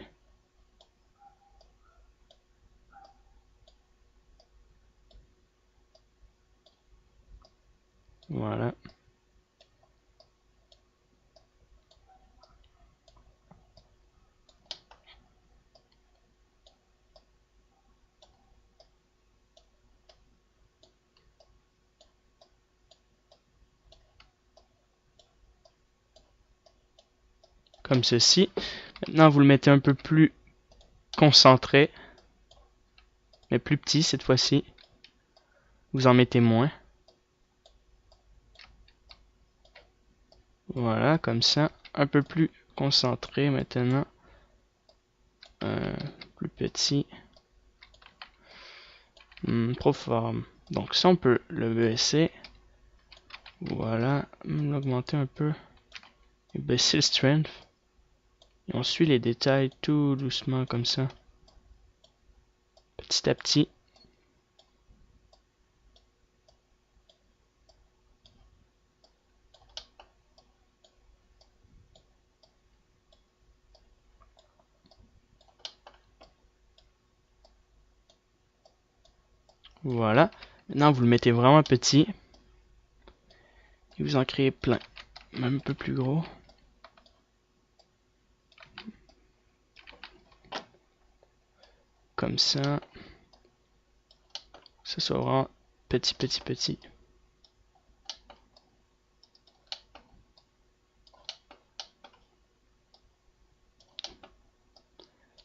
Voilà. Comme ceci. Maintenant, vous le mettez un peu plus concentré, mais plus petit cette fois-ci. Vous en mettez moins. Voilà, comme ça. Un peu plus concentré maintenant. Plus petit. Trop fort. Donc ça, on peut le baisser. Voilà, l'augmenter un peu. et baisser le strength. Et on suit les détails tout doucement comme ça. Petit à petit. Voilà. Maintenant, vous le mettez vraiment petit. Et vous en créez plein. Même un peu plus gros. Comme ça. Ça soit vraiment petit, petit, petit.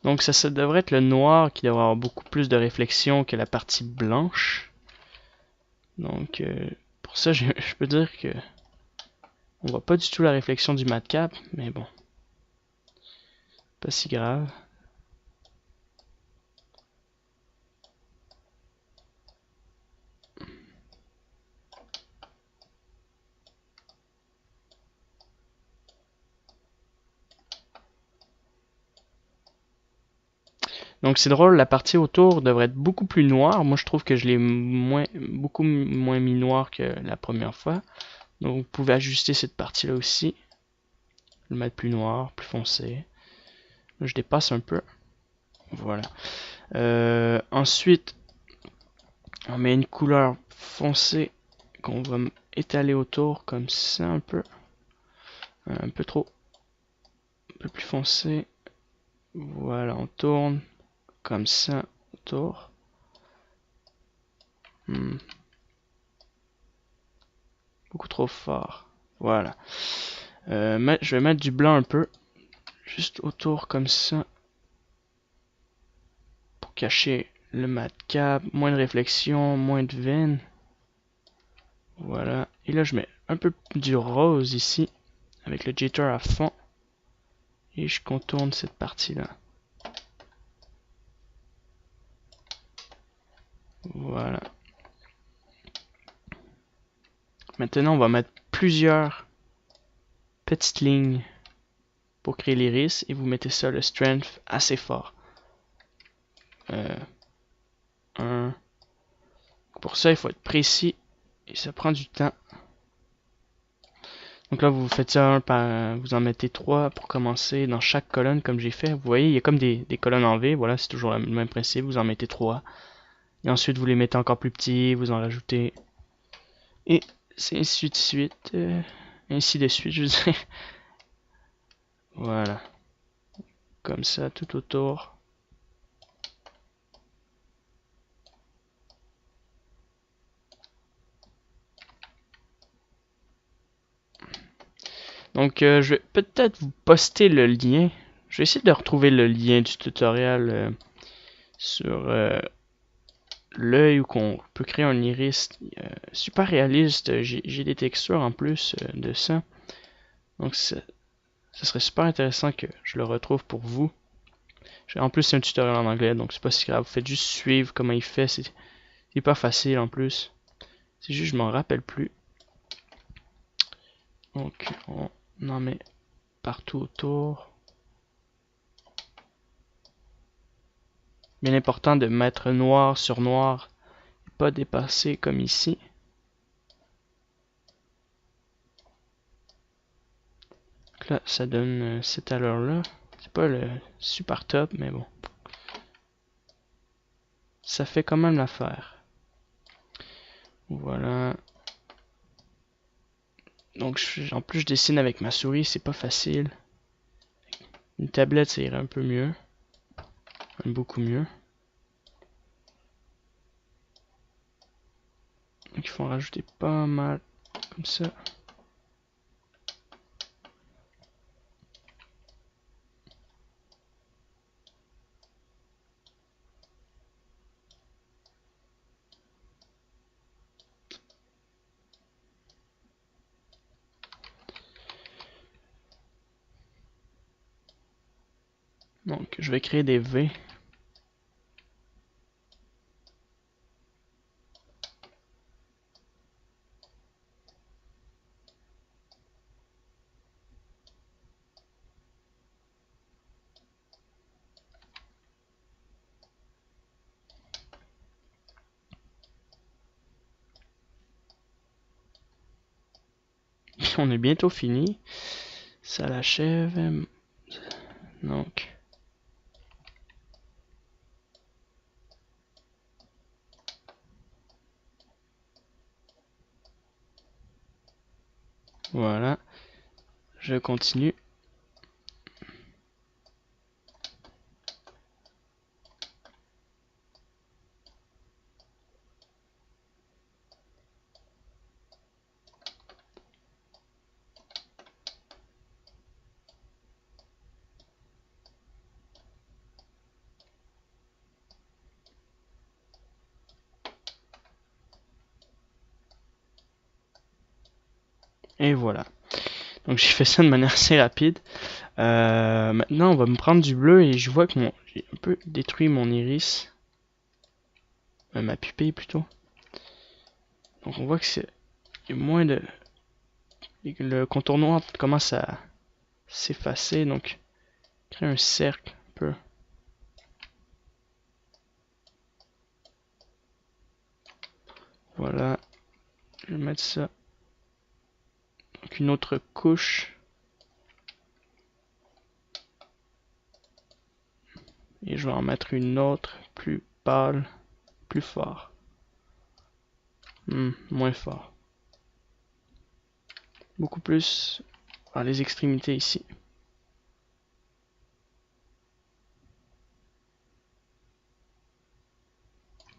Donc ça devrait être le noir qui devrait avoir beaucoup plus de réflexion que la partie blanche. Donc pour ça, je peux dire que on voit pas du tout la réflexion du matcap, mais bon, pas si grave. Donc c'est drôle, la partie autour devrait être beaucoup plus noire. Moi je trouve que je l'ai beaucoup moins mis noir que la première fois. Donc vous pouvez ajuster cette partie-là aussi. Le mettre plus noir, plus foncé. Là, je dépasse un peu. Voilà. Ensuite, on met une couleur foncée qu'on va étaler autour comme ça un peu. Un peu trop. Un peu plus foncé. Voilà, on tourne comme ça autour. Beaucoup trop fort. Voilà. Je vais mettre du blanc un peu. Juste autour comme ça. Pour cacher le matcap. Moins de réflexion, moins de veines. Voilà. Et là, je mets un peu du rose ici. Avec le jitter à fond. Et je contourne cette partie-là. Voilà. Maintenant, on va mettre plusieurs petites lignes pour créer l'iris. Et vous mettez ça, le strength, assez fort. Pour ça, il faut être précis. Et ça prend du temps. Donc là, vous faites ça vous en mettez 3 pour commencer dans chaque colonne comme j'ai fait. Vous voyez, il y a comme des colonnes en V. Voilà, c'est toujours le même principe. Vous en mettez 3. Et ensuite, vous les mettez encore plus petits. Vous en rajoutez. Et c'est ainsi de suite. Ainsi de suite, je veux dire. Voilà. Comme ça, tout autour. Donc, je vais peut-être vous poster le lien. Je vais essayer de retrouver le lien du tutoriel sur l'œil où on peut créer un iris super réaliste. J'ai des textures en plus de ça. Donc ça serait super intéressant que je le retrouve pour vous. En plus c'est un tutoriel en anglais, donc c'est pas si grave. Vous faites juste suivre comment il fait. C'est pas facile en plus. C'est juste je m'en rappelle plus. Donc on en met partout autour. Bien important de mettre noir sur noir. Pas dépasser comme ici. Donc là, ça donne cette allure-là. C'est pas le super top, mais bon. Ça fait quand même l'affaire. Voilà. Donc en plus je dessine avec ma souris, c'est pas facile. Une tablette ça irait un peu mieux. Beaucoup mieux. Donc il faut en rajouter pas mal. Comme ça. Donc je vais créer des V. on est bientôt fini. Ça l'achève. Donc. Voilà. Je continue. Et voilà. Donc j'ai fait ça de manière assez rapide. Maintenant on va me prendre du bleu et je vois que j'ai un peu détruit mon iris. Ma pupille plutôt. Donc on voit que c'est moins de... Le contour noir commence à s'effacer. Donc créer un cercle un peu. Voilà. Je vais mettre ça. Donc une autre couche. Et je vais en mettre une autre plus pâle, plus fort. Moins fort. Beaucoup plus à les extrémités ici.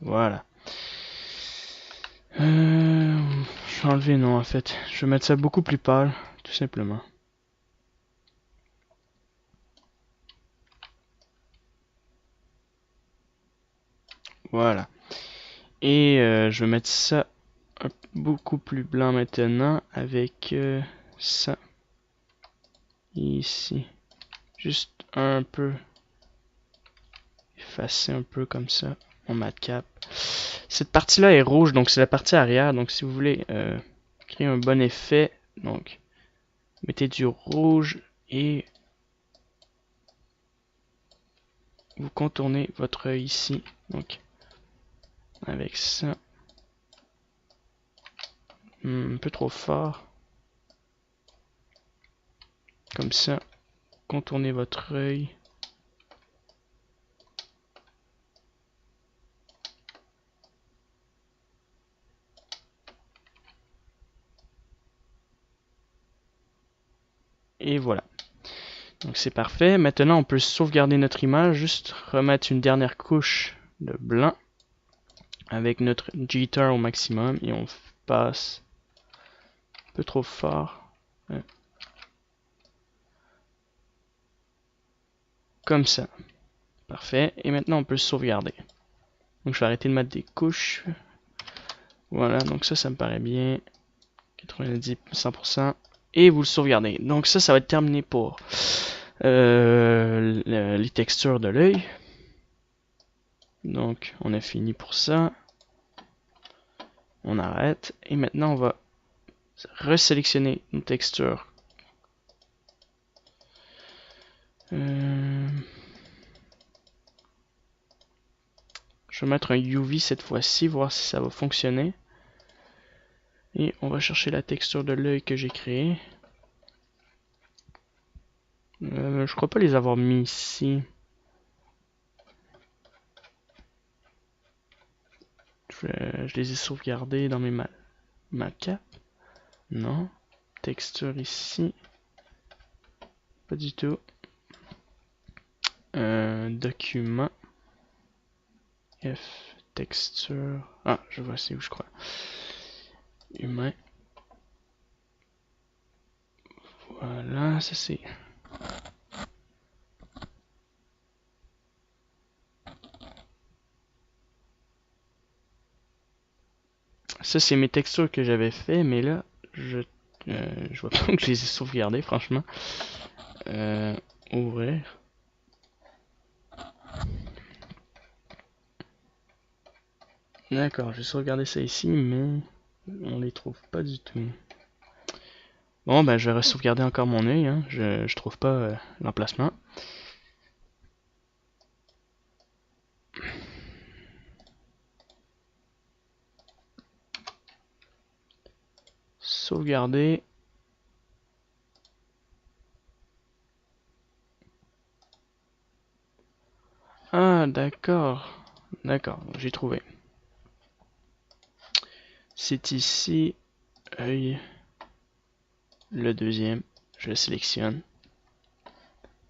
Voilà. Je vais enlever non en fait. Je vais mettre ça beaucoup plus pâle, tout simplement. Voilà. Et je vais mettre ça beaucoup plus blanc maintenant avec ça ici. Juste un peu effacer un peu comme ça mon matcap. Cette partie-là est rouge, donc c'est la partie arrière. Donc si vous voulez créer un bon effet, donc mettez du rouge et vous contournez votre œil ici. Donc avec ça. Un peu trop fort. Comme ça. Contournez votre œil. Et voilà. Donc c'est parfait. Maintenant on peut sauvegarder notre image. Juste remettre une dernière couche de blanc. Avec notre jitter au maximum. Et on passe un peu trop fort. Comme ça. Parfait. Et maintenant on peut sauvegarder. Donc je vais arrêter de mettre des couches. Voilà, donc ça me paraît bien. 90, 100%. Et vous le sauvegardez. Donc ça va être terminé pour les textures de l'œil. Donc on a fini pour ça. On arrête. Et maintenant on va resélectionner une texture. Je vais mettre un UV cette fois-ci, voir si ça va fonctionner. Et on va chercher la texture de l'œil que j'ai créée. Je crois pas les avoir mis ici. Je les ai sauvegardés dans mes matcaps. Non. Texture ici. Pas du tout. Document. F. Texture. Ah, je vois c'est où je crois. Humain. Voilà, ça c'est... Ça c'est mes textures que j'avais fait, mais là, je vois pas que je les ai sauvegardées, franchement. Ouvrir. D'accord, je vais sauvegarder ça ici, mais on les trouve pas du tout. Bon, ben je vais sauvegarder encore mon œil, hein. Je trouve pas l'emplacement. Sauvegarder. d'accord. D'accord, j'ai trouvé. C'est ici, œil, le deuxième, je le sélectionne.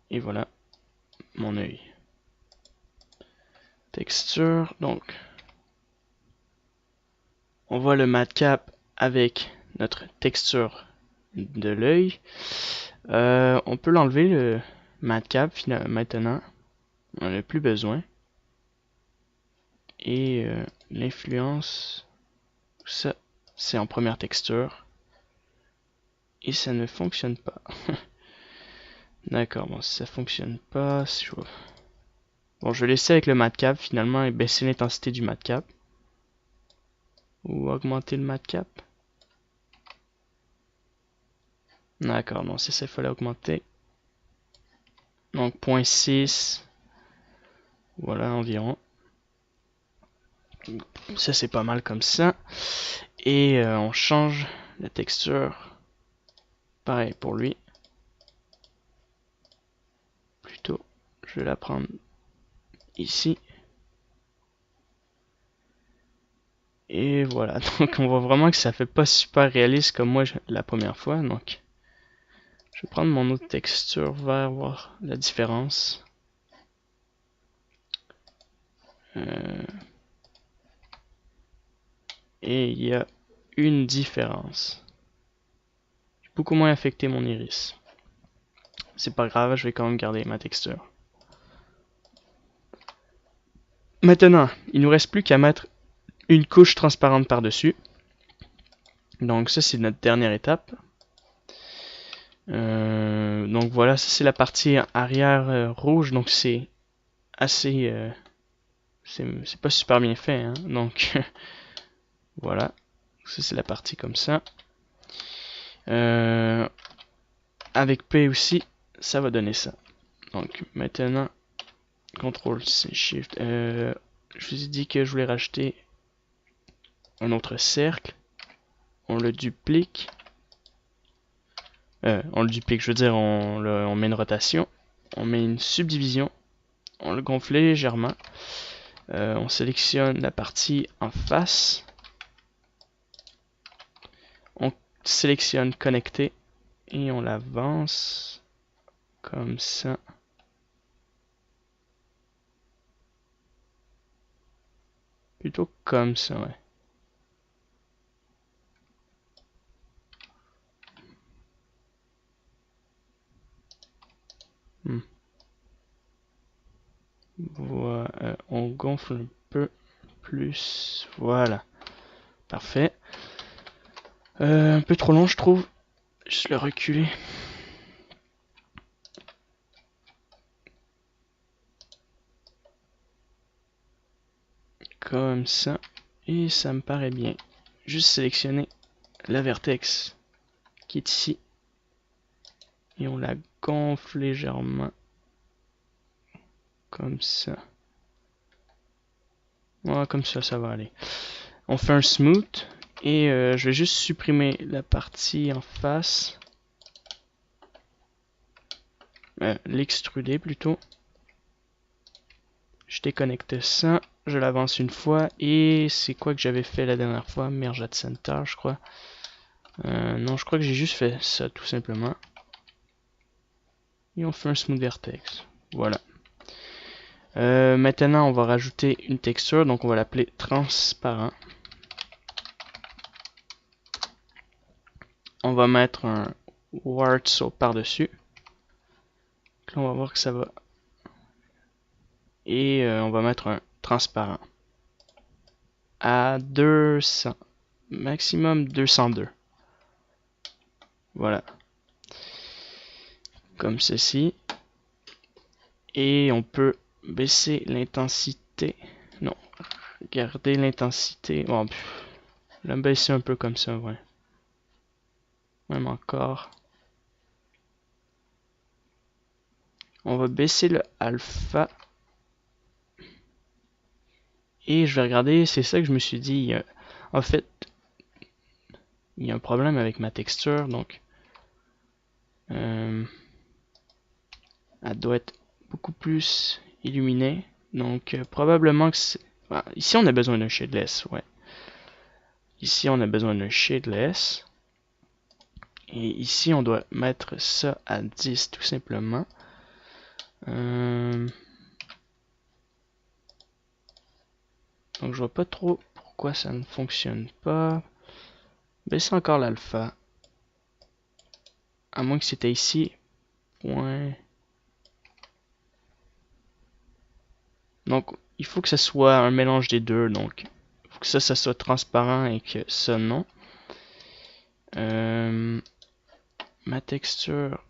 Et voilà, mon œil. Texture, donc, on voit le matcap avec notre texture de l'œil. On peut l'enlever le matcap maintenant, on n'a plus besoin. Et l'influence, ça c'est en première texture. Et ça ne fonctionne pas. D'accord, bon si ça fonctionne pas, bon je vais laisser avec le matcap finalement et baisser l'intensité du matcap. Ou augmenter le matcap. D'accord, non c'est ça, il fallait augmenter. Donc 0.6. Voilà environ. Ça c'est pas mal comme ça. Et on change la texture. Pareil pour lui. Plutôt, je vais la prendre ici. Et voilà, donc on voit vraiment que ça fait pas super réaliste comme moi la première fois. Donc je vais prendre mon autre texture vert, voir la différence. Et il y a une différence. J'ai beaucoup moins affecté mon iris. C'est pas grave, je vais quand même garder ma texture. Maintenant, il nous reste plus qu'à mettre une couche transparente par-dessus. Donc ça c'est notre dernière étape. Donc voilà, ça c'est la partie arrière rouge, donc c'est assez... c'est pas super bien fait, hein? Donc voilà, ça c'est la partie comme ça. Avec P aussi, ça va donner ça. Donc maintenant, CTRL C Shift. Je vous ai dit que je voulais rajouter un autre cercle. On le duplique. On le duplique, je veux dire, on met une rotation. On met une subdivision. On le gonfle légèrement. On sélectionne la partie en face. On sélectionne connecter. Et on l'avance comme ça. Plutôt comme ça, ouais. Voilà, on gonfle un peu plus. Voilà. Parfait. Un peu trop long, je trouve. Juste le reculer. Comme ça. Et ça me paraît bien. Juste sélectionner la vertex qui est ici. Et on la gonfle légèrement. Comme ça. Voilà, comme ça, ça va aller. On fait un smooth. Et je vais juste supprimer la partie en face. L'extruder plutôt. Je déconnecte ça. Je l'avance une fois. Et c'est quoi que j'avais fait la dernière fois? Merge at center, je crois. Non, je crois que j'ai juste fait ça tout simplement. Et on fait un smooth vertex. Voilà. Maintenant, on va rajouter une texture. Donc, on va l'appeler transparent. On va mettre un warts par-dessus. Là, on va voir que ça va. Et on va mettre un transparent. À 200. Maximum 202. Voilà. Comme ceci. Et on peut baisser l'intensité. Non. Garder l'intensité. Bon, la baisser un peu comme ça, ouais. Même encore. On va baisser le alpha. Et je vais regarder, c'est ça que je me suis dit. En fait, il y a un problème avec ma texture, donc elle doit être beaucoup plus illuminée. Donc, probablement que c'est... Ah, ici, on a besoin d'un shadeless, ouais. Ici, on a besoin d'un shadeless. Et ici, on doit mettre ça à 10, tout simplement. Donc, je vois pas trop pourquoi ça ne fonctionne pas. Baissez encore l'alpha. À moins que c'était ici. Point. Donc, il faut que ça soit un mélange des deux. Donc, il faut que ça soit transparent et que ça, non. Ma texture,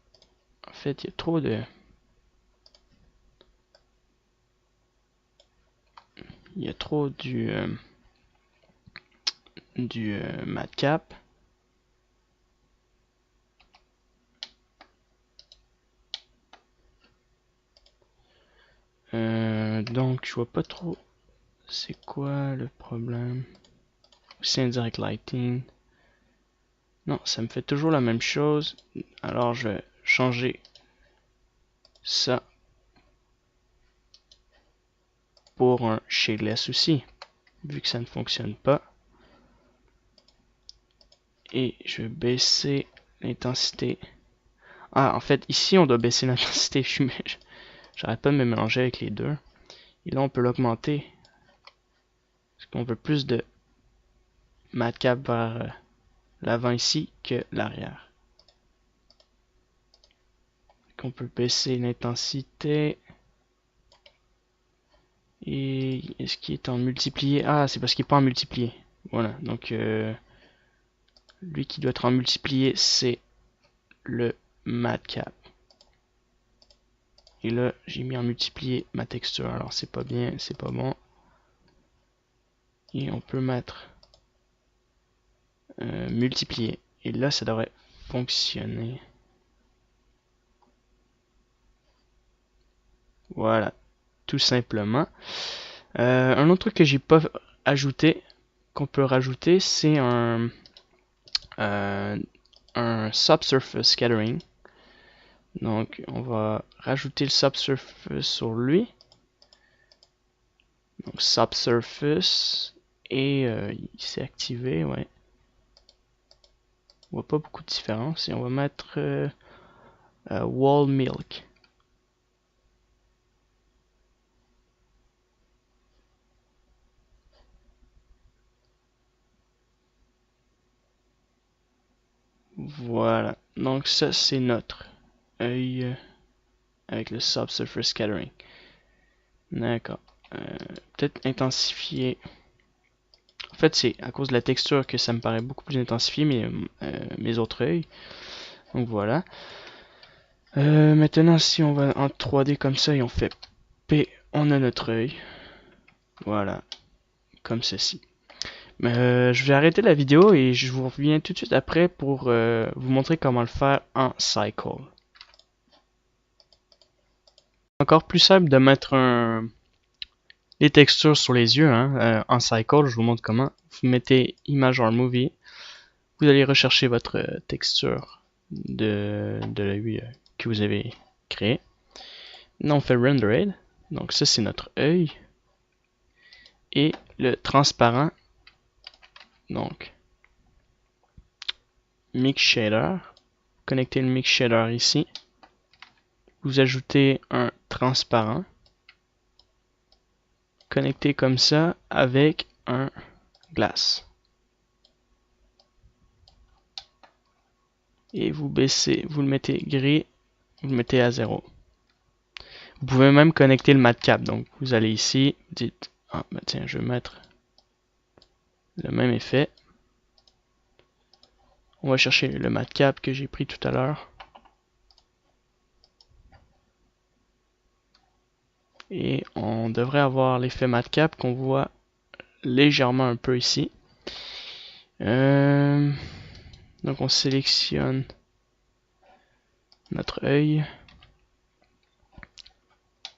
en fait, il y a trop de... Il y a trop du matcap. Donc, je vois pas trop c'est quoi le problème. C'est indirect lighting. Non, ça me fait toujours la même chose. Alors, je vais changer ça pour un shadeless aussi, vu que ça ne fonctionne pas. Et je vais baisser l'intensité. Ah, en fait, ici, on doit baisser l'intensité. J'arrête pas de me mélanger avec les deux. Et là, on peut l'augmenter. Parce qu'on veut plus de matcap vers l'avant ici que l'arrière. On peut baisser l'intensité. Et est-ce qu'il est en multiplié? Ah, c'est parce qu'il n'est pas en multiplié. Voilà, donc lui qui doit être en multiplié, c'est le matcap. Et là, j'ai mis en multiplié ma texture. Alors, c'est pas bien, c'est pas bon. Et on peut mettre multiplier. Et là, ça devrait fonctionner. Voilà, tout simplement. Un autre truc que j'ai pas ajouté, qu'on peut rajouter, c'est un subsurface scattering. Donc, on va rajouter le subsurface sur lui. Donc, subsurface. Et il s'est activé, ouais. On voit pas beaucoup de différence. Et on va mettre wall milk. Voilà. Donc, ça, c'est notre œil avec le subsurface scattering. D'accord. Peut-être intensifier. En fait, c'est à cause de la texture que ça me paraît beaucoup plus intensifié, mes autres œils. Donc voilà. Maintenant, si on va en 3D comme ça et on fait P, on a notre œil. Voilà. Comme ceci. Je vais arrêter la vidéo et je vous reviens tout de suite après pour vous montrer comment le faire en Cycle. Encore plus simple de mettre les textures sur les yeux en Cycle. Je vous montre comment. Vous mettez Image or Movie. Vous allez rechercher votre texture de l'œil que vous avez créé. Là, on fait Rendered. Donc ça, c'est notre œil. Et le transparent. Donc, Mix Shader. Connectez le Mix Shader ici. Vous ajoutez un transparent. Connecté comme ça avec un glace. Et vous baissez, vous le mettez gris, vous le mettez à 0. Vous pouvez même connecter le matcap. Donc vous allez ici, vous dites, ah bah tiens, je vais mettre le même effet. On va chercher le matcap que j'ai pris tout à l'heure. Et on devrait avoir l'effet matcap qu'on voit légèrement un peu ici. Donc on sélectionne notre œil.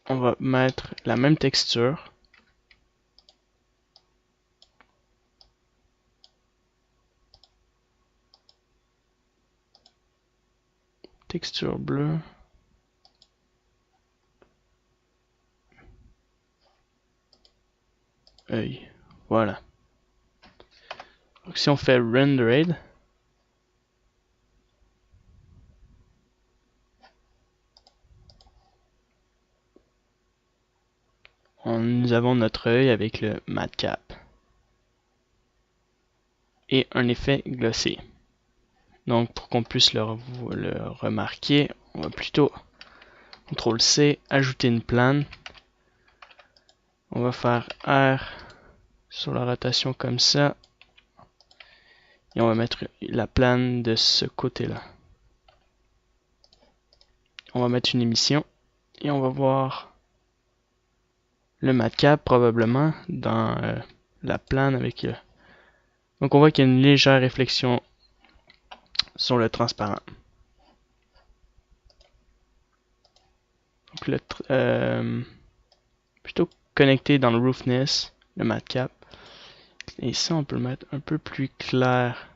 On va mettre la même texture. Texture bleue. œil. Voilà. Donc si on fait rendered, nous avons notre œil avec le matcap et un effet glossé. Donc pour qu'on puisse le remarquer, on va plutôt CTRL-C, ajouter une plane. On va faire R sur la rotation comme ça. Et on va mettre la plane de ce côté-là. On va mettre une émission. Et on va voir le matcap probablement dans la plane avec... Donc on voit qu'il y a une légère réflexion sur le transparent. Donc plutôt connecté dans le roughness, le matcap. Et ça on peut le mettre un peu plus clair.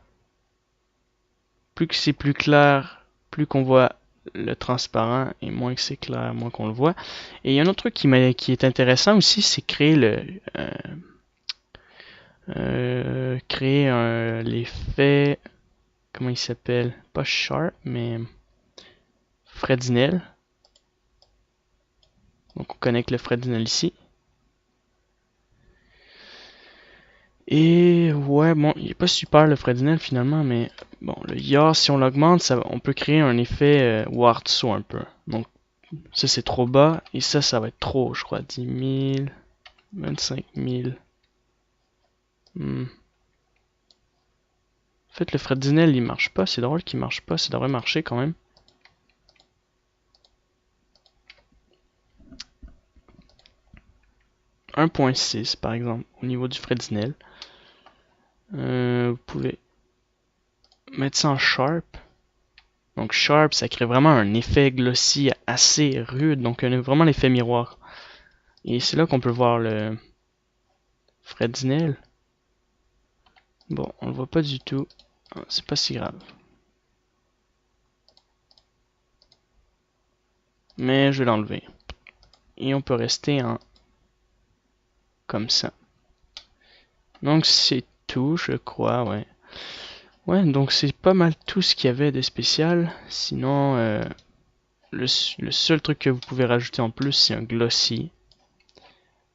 Plus que c'est plus clair, plus qu'on voit le transparent, et moins que c'est clair, moins qu'on le voit. Et il y a un autre truc qui est intéressant aussi, c'est créer l'effet, comment il s'appelle, pas Sharp, mais Fresnel. Donc on connecte le Fresnel ici. Et ouais, bon, il est pas super le Fresnel finalement, mais bon, le yaw, si on l'augmente, on peut créer un effet Wartso un peu. Donc ça c'est trop bas, et ça va être trop, je crois, 10 000, 25 000. En fait, le Fresnel il marche pas, c'est drôle qu'il marche pas, ça devrait marcher quand même. « 1.6 par exemple, au niveau du Fresnel. Vous pouvez mettre ça en Sharp. Donc Sharp, ça crée vraiment un effet glossy assez rude, donc vraiment l'effet miroir. Et c'est là qu'on peut voir le Fresnel. Bon, on le voit pas du tout. C'est pas si grave. Mais je vais l'enlever. Et on peut rester en comme ça. Donc c'est tout, je crois, ouais. Ouais, donc c'est pas mal tout ce qu'il y avait de spécial. Sinon, le seul truc que vous pouvez rajouter en plus, c'est un glossy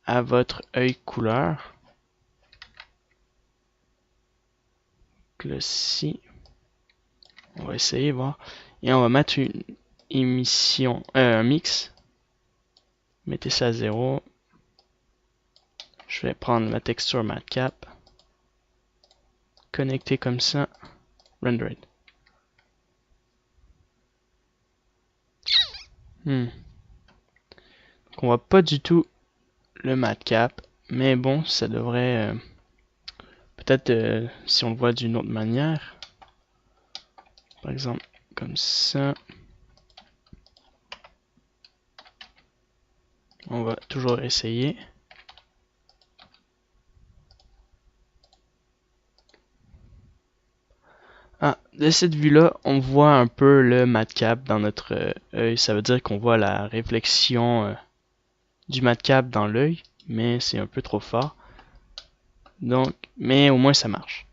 à votre œil couleur. Glossy. On va essayer, voir. Et on va mettre une émission, un mix. Mettez ça à 0. Je vais prendre ma texture matcap. Connecter comme ça. Rendered. Donc on voit pas du tout le matcap, mais bon, ça devrait peut-être si on le voit d'une autre manière, par exemple comme ça, on va toujours essayer. Ah, de cette vue-là, on voit un peu le matcap dans notre œil. Ça veut dire qu'on voit la réflexion du matcap dans l'œil, mais c'est un peu trop fort. Donc, mais au moins ça marche.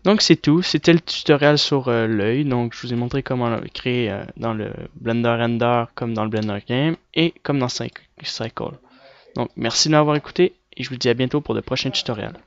Donc c'est tout, c'était le tutoriel sur l'œil. Donc je vous ai montré comment le créer dans le Blender Render comme dans le Blender Game et comme dans Cycle. Donc merci de m'avoir écouté et je vous dis à bientôt pour de prochains tutoriels.